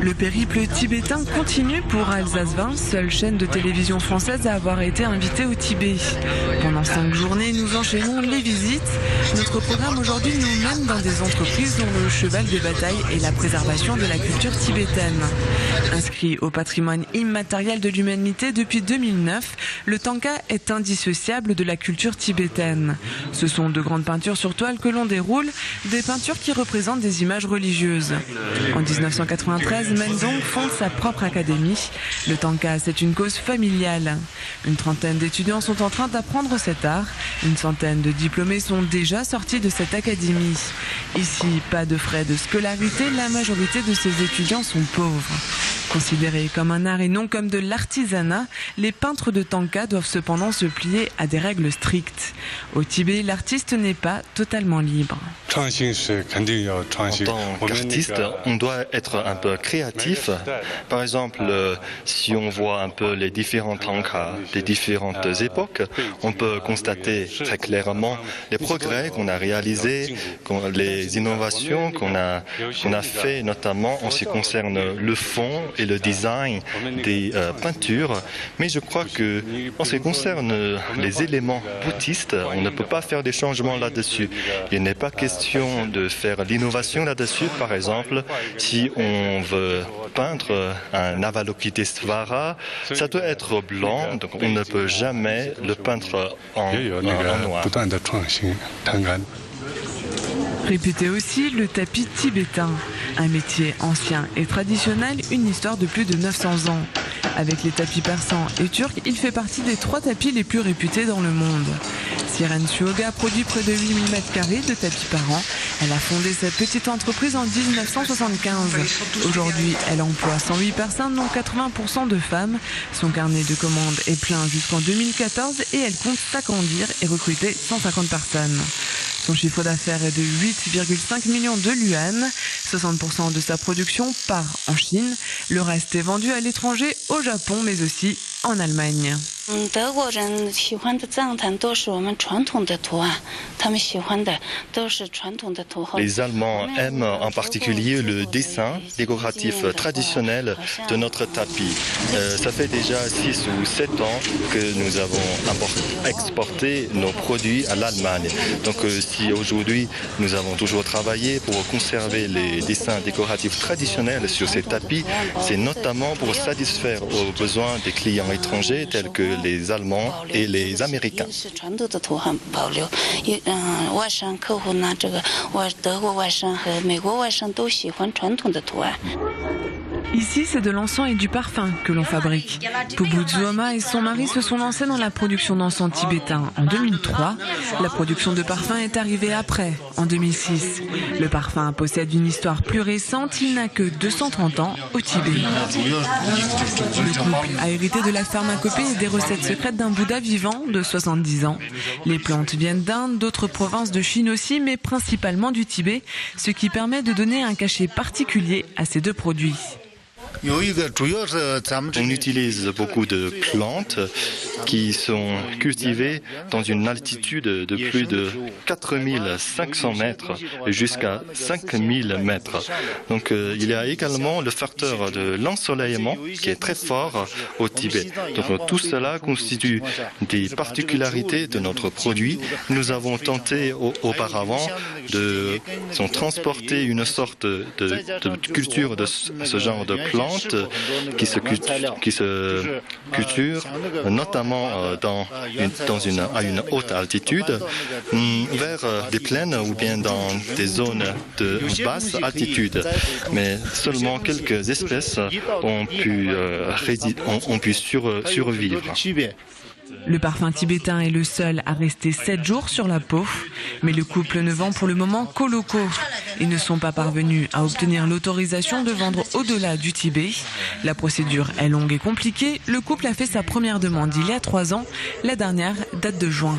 Le périple tibétain continue pour Alsace 20, seule chaîne de télévision française à avoir été invitée au Tibet. Pendant 5 journées, nous enchaînons les visites. Notre programme aujourd'hui nous mène dans des entreprises dont le cheval de bataille est la préservation de la culture tibétaine. Inscrit au patrimoine immatériel de l'humanité depuis 2009, le tanka est indissociable de la culture tibétaine. Ce sont de grandes peintures sur toile que l'on déroule, des peintures qui représentent des images religieuses. En 1993, Menzong fonde sa propre académie. Le tanka, c'est une cause familiale. Une trentaine d'étudiants sont en train d'apprendre cet art. Une centaine de diplômés sont déjà sortis de cette académie. Ici, pas de frais de scolarité, la majorité de ces étudiants sont pauvres. Considérés comme un art et non comme de l'artisanat, les peintres de tanka doivent cependant se plier à des règles strictes. Au Tibet, l'artiste n'est pas totalement libre. En tant qu'artiste, on doit être un peu créatif. Par exemple, si on voit un peu les différents tankas des différentes époques, on peut constater très clairement les progrès qu'on a réalisés, les innovations qu'on a fait, notamment en ce qui concerne le fond et le design des peintures. Mais je crois que en ce qui concerne les éléments bouddhistes, on ne peut pas faire des changements là-dessus. Il n'est pas question de faire l'innovation là-dessus. Par exemple, si on veut peindre un Avalokitesvara, ça doit être blanc, donc on ne peut jamais le peindre en noir. Réputé aussi le tapis tibétain, un métier ancien et traditionnel, une histoire de plus de 900 ans. Avec les tapis persans et turcs, il fait partie des 3 tapis les plus réputés dans le monde. Siren Suoga produit près de 8000 m² de tapis par an. Elle a fondé cette petite entreprise en 1975. Aujourd'hui, elle emploie 108 personnes, dont 80% de femmes. Son carnet de commandes est plein jusqu'en 2014 et elle compte s'agrandir et recruter 150 personnes. Son chiffre d'affaires est de 8,5 millions de yuan. 60% de sa production part en Chine. Le reste est vendu à l'étranger, au Japon, mais aussi en Allemagne. Les Allemands aiment en particulier le dessin décoratif traditionnel de notre tapis. Ça fait déjà 6 ou 7 ans que nous avons exporté nos produits à l'Allemagne. Donc si aujourd'hui nous avons toujours travaillé pour conserver les dessins décoratifs traditionnels sur ces tapis, c'est notamment pour satisfaire aux besoins des clients étrangers tels que les Allemands et les Américains. Ici, c'est de l'encens et du parfum que l'on fabrique. Pubu Zuoma et son mari se sont lancés dans la production d'encens tibétain en 2003. La production de parfum est arrivée après, en 2006. Le parfum possède une histoire plus récente, il n'a que 230 ans au Tibet. Le couple a hérité de la pharmacopée et des recettes secrètes d'un Bouddha vivant de 70 ans. Les plantes viennent d'Inde, d'autres provinces de Chine aussi, mais principalement du Tibet, ce qui permet de donner un cachet particulier à ces 2 produits. On utilise beaucoup de plantes qui sont cultivées dans une altitude de plus de 4500 mètres jusqu'à 5000 mètres. Donc il y a également le facteur de l'ensoleillement qui est très fort au Tibet. Donc tout cela constitue des particularités de notre produit. Nous avons tenté auparavant de transporter une sorte de culture de ce genre de plantes qui se culture notamment à une haute altitude vers des plaines ou bien dans des zones de basse altitude. Mais seulement quelques espèces ont pu survivre. Le parfum tibétain est le seul à rester 7 jours sur la peau, mais le couple ne vend pour le moment qu'aux locaux. Ils ne sont pas parvenus à obtenir l'autorisation de vendre au-delà du Tibet. La procédure est longue et compliquée. Le couple a fait sa première demande il y a 3 ans. La dernière date de juin.